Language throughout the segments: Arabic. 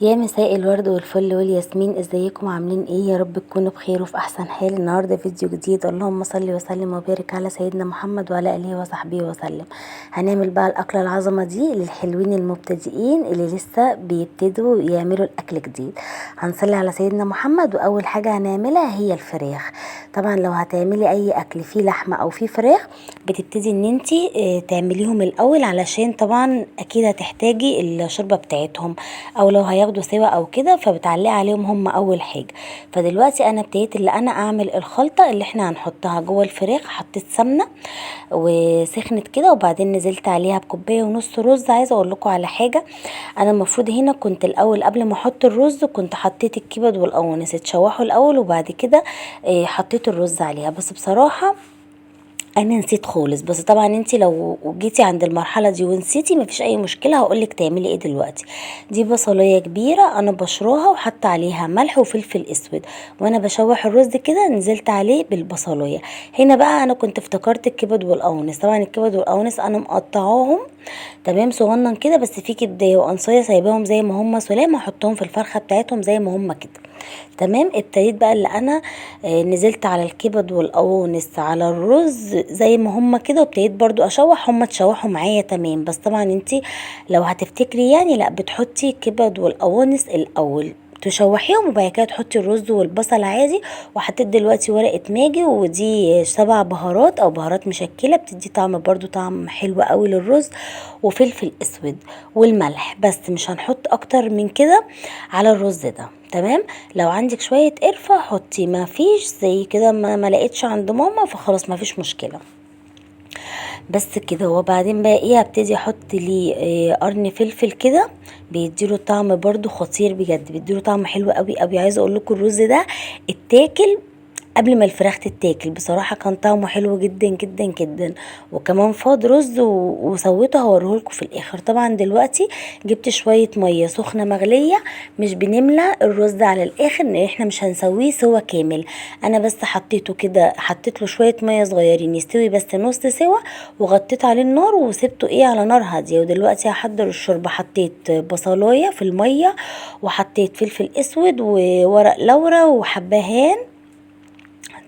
يا مساء الورد والفل والياسمين، ازيكم عاملين ايه؟ يا رب تكونوا بخير وفي احسن حال. النهارده فيديو جديد، اللهم صل وسلم وبارك على سيدنا محمد وعلى اله وصحبه وسلم. هنعمل بقى الاكله العظمه دي للحلوين المبتدئين اللي لسه بيبتدوا يعملوا الاكل جديد. هنصلي على سيدنا محمد، واول حاجه هنعملها هي الفراخ. طبعا لو هتعملي اي اكل فيه لحمه او فيه فراخ، بتبتدي ان انتي تعمليهم الاول، علشان طبعا اكيد هتحتاجي الشوربه بتاعتهم، او لو هياخدوا سوا او كده فبتعلقي عليهم هم اول حاجه. فدلوقتي انا ابتديت اللي انا اعمل الخلطه اللي احنا هنحطها جوه الفراخ. حطيت سمنه وسخنت كده، وبعدين نزلت عليها بكوبايه ونص رز. عايزه اقول لكم على حاجه، انا المفروض هنا كنت الاول قبل ما احط الرز كنت حطيت الكبد والقوانص اتشوحوا الاول، وبعد كده حطيت الرز عليها. بس بصراحه انا نسيت خالص. بس طبعا انت لو جيتي عند المرحله دي ونسيتي مفيش اي مشكله، هقولك تعملي ايه دلوقتي. دي بصلايه كبيره انا بشراها وحط عليها ملح وفلفل اسود، وانا بشوح الرز كده نزلت عليه بالبصلايه. هنا بقى انا كنت افتكرت الكبد والقوانص. طبعا الكبد والقوانص انا مقطعاهم تمام صغنن كده، بس في كبدايه وقنصيه سايباهم زي ما هم سلام، احطهم في الفرخه بتاعتهم زي ما هم كده. تمام. ابتديت بقى اللي انا نزلت على الكبد والقوانص على الرز زي ما هما كده، وابتديت برضو اشوح، هما اتشوحوا معايا تمام. بس طبعا انتي لو هتفتكري يعني لا، بتحطي كبد والقوانص الاول تشوحيهم، وبعد كده تحطي الرز والبصل عادي. وحطيت دلوقتي ورقه ماجي، ودي 7 بهارات او بهارات مشكله، بتدي طعم برضو طعم حلو قوي للرز، وفلفل اسود والملح. بس مش هنحط اكتر من كده على الرز ده. تمام. لو عندك شويه قرفه حطي، ما فيش زي كده ما لقيتش عند ماما فخلاص ما فيش مشكله. بس كده. وبعدين بقى ايه، هبتدي احط لي قرن فلفل كده، بيديله طعم برضو خطير بجد، بيديله طعم حلو قوي قوي. عايزه اقول لكم الرز ده اتاكل قبل ما الفراخ تتاكل. بصراحه كان طعمه حلو جدا جدا جدا. وكمان فاض رز وسويته هوريهولكم في الاخر. طبعا دلوقتي جبت شويه ميه سخنه مغليه، مش بنملى الرز على الاخر لان احنا مش هنسويه سوا كامل. انا بس حطيته كده، حطيت له شويه ميه صغيرين يستوي بس نص سوا، وغطيت عليه النار وسبته ايه على نار هاديه. ودلوقتي هحضر الشوربه. حطيت بصلايه في الميه، وحطيت فلفل اسود وورق لورا وحبهان.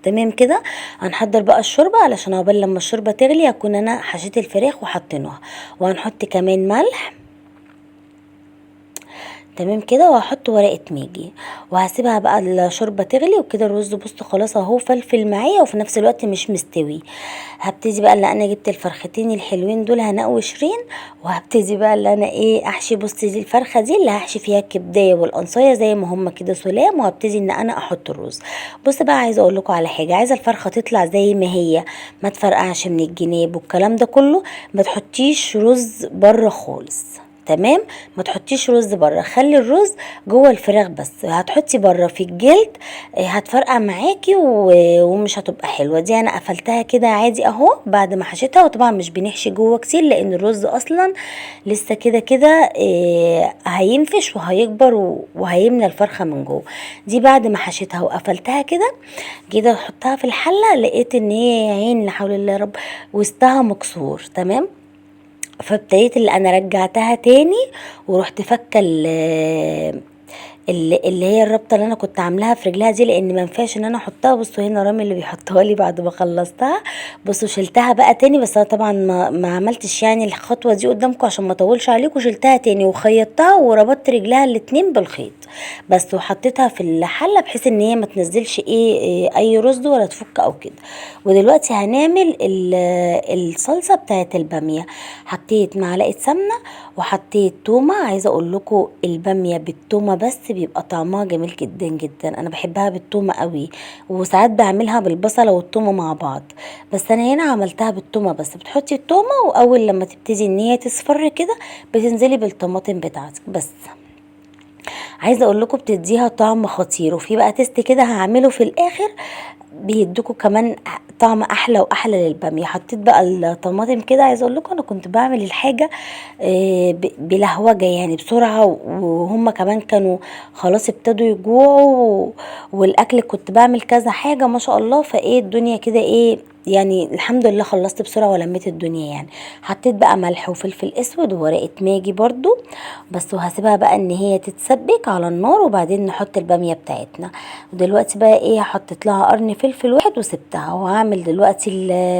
تمام كده. هنحضر بقى الشوربه، علشان عقبال لما الشوربه تغلي اكون انا حشيت الفراخ وحطيناها. وهنحط كمان ملح. تمام كده. وهحط ورقه ماجي، وهسيبها بقى الشوربه تغلي وكده. الرز بص خلاص اهو فلفل معايا، وفي نفس الوقت مش مستوي. هبتدي بقى اللي انا جبت الفرختين الحلوين دول هنقوشرين، وهبتدي بقى اللي انا ايه احشي. بصي دي الفرخه دي اللي هحشي فيها الكبدايه والقنصيه زي ما هم كده سلام، وهبتدي ان انا احط الرز. بص بقى، عايزه اقول لكم على حاجه، عايزه الفرخه تطلع زي ما هي، ما تفرقعش من الجناب والكلام ده كله. ما تحطيش رز بره خالص. تمام. ما تحطيش رز بره، خلي الرز جوه الفراخ بس. هتحطي بره في الجلد هتفرقع معاكي ومش هتبقى حلوه. دي انا قفلتها كده عادي اهو بعد ما حشيتها. وطبعا مش بنحشي جوه كتير لان الرز اصلا لسه كده كده هينفش وهيكبر وهيملى الفرخه من جوه. دي بعد ما حشيتها وقفلتها كده، جيت احطها في الحله لقيت ان هي يا عين لا حول الله يا رب وسطها مكسور. تمام. فابتديت اللي انا رجعتها تاني، ورحت فكه اللي هي الربطه اللي انا كنت عاملاها في رجلها دي، لان ما ينفعش ان انا احطها. بصوا هنا رامي اللي بيحطها لي بعد ما خلصتها. بصوا شلتها بقى تاني، بس انا طبعا ما عملتش يعني الخطوه دي قدامكم عشان ما اطولش عليكم. شلتها تاني وخيطتها وربطت رجلها الاتنين بالخيط بس، وحطيتها في الحله بحيث ان هي ما تنزلش اي رز ولا تفك او كده. ودلوقتي هنعمل الصلصه بتاعت الباميه. حطيت معلقه سمنه وحطيت تومه. عايزه اقول لكم الباميه بالتومه بس بيبقى طعمها جميل جدا جدا. انا بحبها بالتومه قوي، وساعات بعملها بالبصله والتومه مع بعض. بس انا هنا عملتها بالتومه بس. بتحطي التومه، واول لما تبتدي ان هي تصفر كده بتنزلي بالطماطم بتاعتك بس. عايزه اقول لكم بتديها طعم خطير. وفي بقى تيست كده هعمله في الاخر بيدوكوا كمان طعم احلى واحلى للباميه. حطيت بقى الطماطم كده. عايزه اقول لكم انا كنت بعمل الحاجه بلهوجه يعني بسرعه، وهم كمان كانوا خلاص ابتدوا يجوعوا والاكل كنت بعمل كذا حاجه ما شاء الله. فايه الدنيا كده ايه يعني الحمد لله خلصت بسرعه ولميت الدنيا يعني. حطيت بقى ملح وفلفل اسود وورقه ماجي برضو بس، وهسيبها بقى ان هي تتسبك على النار، وبعدين نحط الباميه بتاعتنا. ودلوقتي بقى ايه، حطيت لها قرن فلفل واحد وسبتها. وهعمل دلوقتي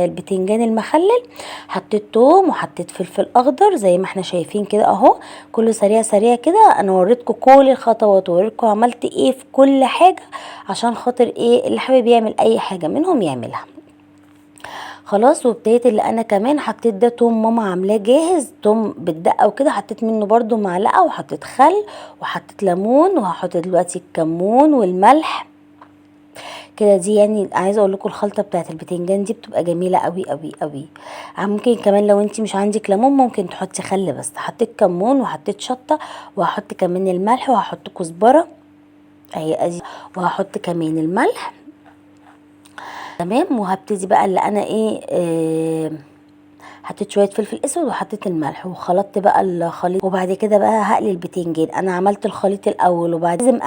البتنجان المخلل. حطيت توم وحطيت فلفل اخضر زي ما احنا شايفين كده اهو، كله سريع سريع كده. انا وريتكم كل الخطوات ووريتكم عملت ايه في كل حاجه، عشان خاطر ايه اللي حابب يعمل اي حاجه منهم يعملها. خلاص. وابتديت اللي انا كمان حطيت ده توم ماما عاملاه جاهز، توم بالدقه وكده، حطيت منه برضو معلقه، وحطيت خل وحطيت ليمون، وهحط دلوقتي الكمون والملح كده. دي يعني عايزه اقول لكم الخلطه بتاعت البتنجان دي بتبقى جميله قوي قوي قوي. ممكن كمان لو انت مش عندك ليمون ممكن تحطي خل بس. حطيت كمون وحطيت شطه، وهحط كمان الملح، وهحط كزبره اهي ادي، وهحط كمان الملح. تمام. وهبتدي بقى اللي انا ايه حطيت شويه فلفل اسود وحطيت الملح وخلطت بقى الخليط. وبعد كده بقى هقلي البتنجان. انا عملت الخليط الاول، وبعد لازم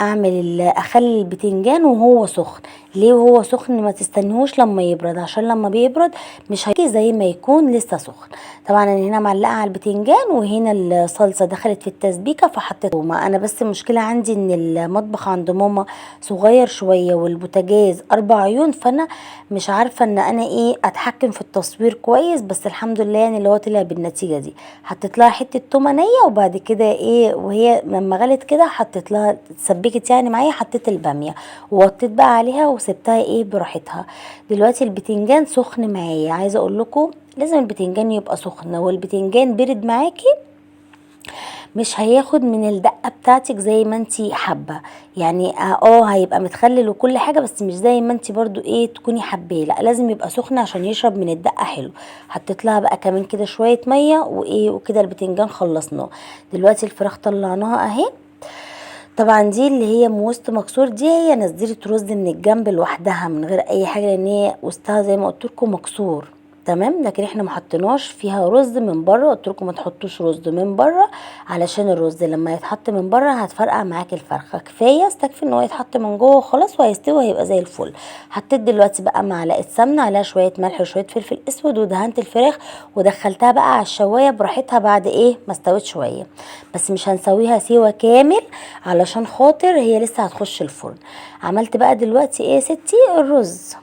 اخلي البتنجان وهو سخن. ليه وهو سخن؟ ما تستنيهوش لما يبرد، عشان لما بيبرد مش هيجي زي ما يكون لسه سخن. طبعا انا هنا معلقه على البتنجان، وهنا الصلصه دخلت في التسبيكه فحطيت ماما. انا بس مشكله عندي ان المطبخ عند ماما صغير شويه والبوتاجاز 4 عيون، فانا مش عارفه ان انا ايه اتحكم في التصوير كويس. بس الحمد لله يعني اللي هو طلع بالنتيجه دي. حطيت لها حته تومه نيه، وبعد كده ايه وهي لما غلت كده حطيت لها اتسبكت يعني معايا، حطيت الباميه ووطيت بقى عليها وسبتها ايه براحتها. دلوقتي البتنجان سخن معايا. عايزه اقول لكم لازم البتنجان يبقى سخن. والبتنجان برد معاكي مش هياخد من الدقه بتاعتك زي ما انتي حابه. يعني هيبقى متخلل وكل حاجه، بس مش زي ما انتي برضو ايه تكوني حباه. لا لازم يبقى سخن عشان يشرب من الدقه حلو. حطيت لها بقى كمان كده شويه ميه وايه، وكده البتنجان خلصناه. دلوقتي الفراخ طلعناها اهي. طبعا دي اللي هي من وسط مكسور، دي هي نزلت رز من الجنب لوحدها من غير اي حاجه، لان هي وسطها زي ما قلت لكم مكسور. تمام. لكن احنا ما حطيناش فيها رز من بره. قلت لكم ما تحطوش رز من بره، علشان الرز لما يتحط من بره هتفرقع معاكي الفرخه. كفايه استكفي ان هو يتحط من جوه وخلاص، وهيستوي وهيبقى زي الفل. حطيت دلوقتي بقى معلقه سمنه عليها شويه ملح وشويه فلفل اسود، ودهنت الفراخ ودخلتها بقى على الشوايه براحتها بعد ايه ما استوت شويه. بس مش هنسويها سوا كامل علشان خاطر هي لسه هتخش الفرن. عملت بقى دلوقتي ايه يا ستي الرز.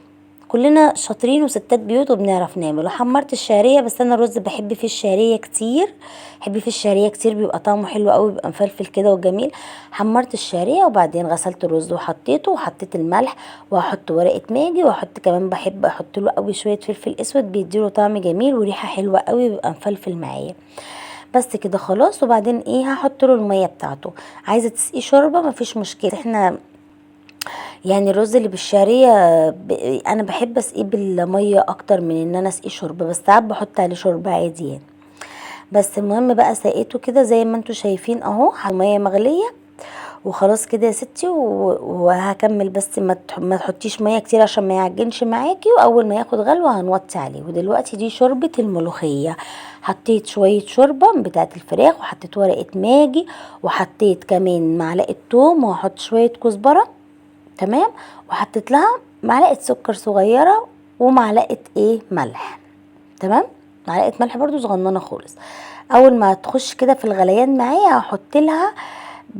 كلنا شاطرين وستات بيوت وبنعرف نعمل. وحمرت الشعريه، بس انا الرز بحب فيه الشعريه كتير. بحب فيه الشعريه كتير، بيبقى طعمه حلو قوي، بيبقى مفلفل كده وجميل. حمرت الشعريه وبعدين غسلت الرز وحطيته، وحطيت الملح، وهحط ورقه ماجي، واحط كمان بحب احط له قوي شويه فلفل اسود، بيديله طعم جميل وريحه حلوه قوي، بيبقى مفلفل معايا. بس كده خلاص. وبعدين ايه هحط له الميه بتاعته. عايزه تسقيه شوربه مفيش مشكله. احنا يعني الرز اللي بالشعريه انا بحب اسقيه بالميه اكتر من ان انا اسقيه شوربه، بس ساعات بحط عليه شوربه عادي يعني. بس المهم بقى سقيته كده زي ما انتوا شايفين اهو، ميه مغليه. وخلاص كده يا ستي. وهكمل بس ما تحطيش ميه كتير عشان ما يعجنش معاكي. واول ما ياخد غلوه هنوطي عليه. ودلوقتي دي شوربه الملوخيه. حطيت شويه شوربه بتاعت الفراخ، وحطيت ورقه ماجي، وحطيت كمان معلقه توم، وهحط شويه كزبره. تمام. وحطيت لها معلقه سكر صغيره، ومعلقه ايه ملح. تمام. معلقه ملح برضو صغننه خالص. اول ما تخش كده في الغليان معايا هحط لها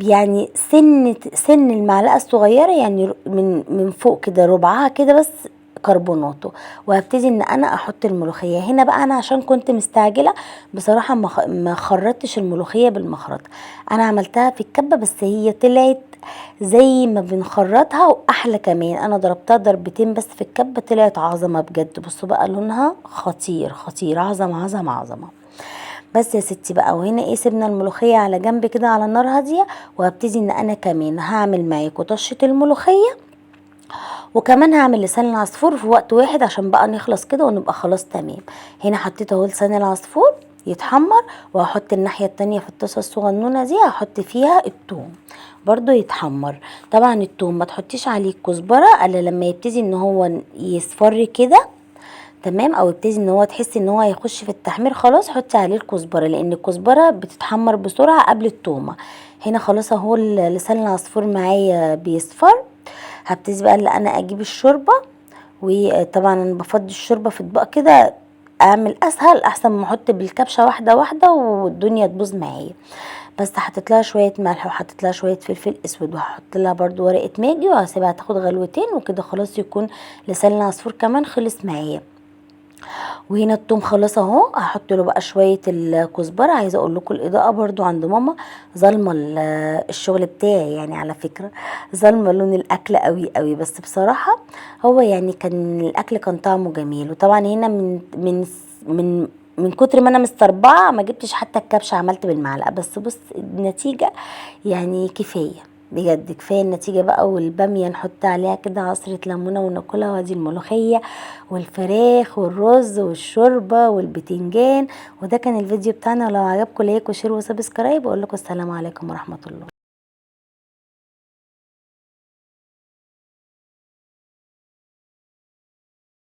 يعني سن المعلقه الصغيره، يعني من فوق كده ربعها كده بس كربوناته. وهبتدي ان انا احط الملوخيه هنا بقى. انا عشان كنت مستعجله بصراحه ما خرطتش الملوخيه بالمخرط. انا عملتها في الكبه، بس هي طلعت زي ما بنخرطها واحلى كمان. انا ضربتها ضربتين بس في الكبه، طلعت عظمه بجد. بصوا بقى لونها خطير خطير، عظمه عظمه عظمه. بس يا ستي بقى. وهنا ايه سيبنا الملوخيه على جنب كده على نار هاديه. وهبتدي ان انا كمان هعمل معاكم طشه الملوخيه، وكمان هعمل لسان العصفور في وقت واحد عشان بقى نخلص كده ونبقى خلاص تمام. هنا حطيت اهو لسان العصفور يتحمر، وهحط الناحيه التانية في الطاسه الصغنونه دي هحط فيها الثوم برضو يتحمر. طبعا الثوم ما تحطيش عليه كزبره الا لما يبتدي ان هو يصفر كده. تمام. او يبتدي ان هو تحسي ان هو هيخش في التحمير، خلاص حطي عليه الكزبره، لان الكزبره بتتحمر بسرعه قبل التومه. هنا خلاص اهو لسان العصفور معايا بيصفر. هبتدي بقى اللي انا اجيب الشوربه وطبعا انا بفضي الشوربه في اطباق كده، اعمل اسهل احسن ما احط بالكبشه واحده واحده والدنيا تبوظ معايا. بس حطيت لها شويه ملح وحطيت لها شويه فلفل اسود، وهحط لها برده ورقه ماجي، وهسيبها تاخد غلوتين وكده خلاص يكون لسان العصفور كمان خلص معايا. وهنا التوم خلاص اهو، هحط له بقى شويه الكزبره. عايزه اقول لكم الاضاءه برضو عند ماما ظالمه الشغل بتاعي يعني، على فكره ظالمه لون الاكل قوي قوي، بس بصراحه هو يعني كان الاكل كان طعمه جميل. وطبعا هنا من من كتر ما انا مستربعه ما جبتش حتى الكبشه، عملت بالمعلقه بس. بص النتيجه يعني كفايه بجد، كفايه النتيجه بقى. والباميه نحط عليها كده عصره ليمونه وناكلها، وادي الملوخيه والفراخ والرز والشوربه والبتنجان. وده كان الفيديو بتاعنا، ولو عجبكم لايك وشير وسبسكرايب، واقول لكم السلام عليكم ورحمه الله.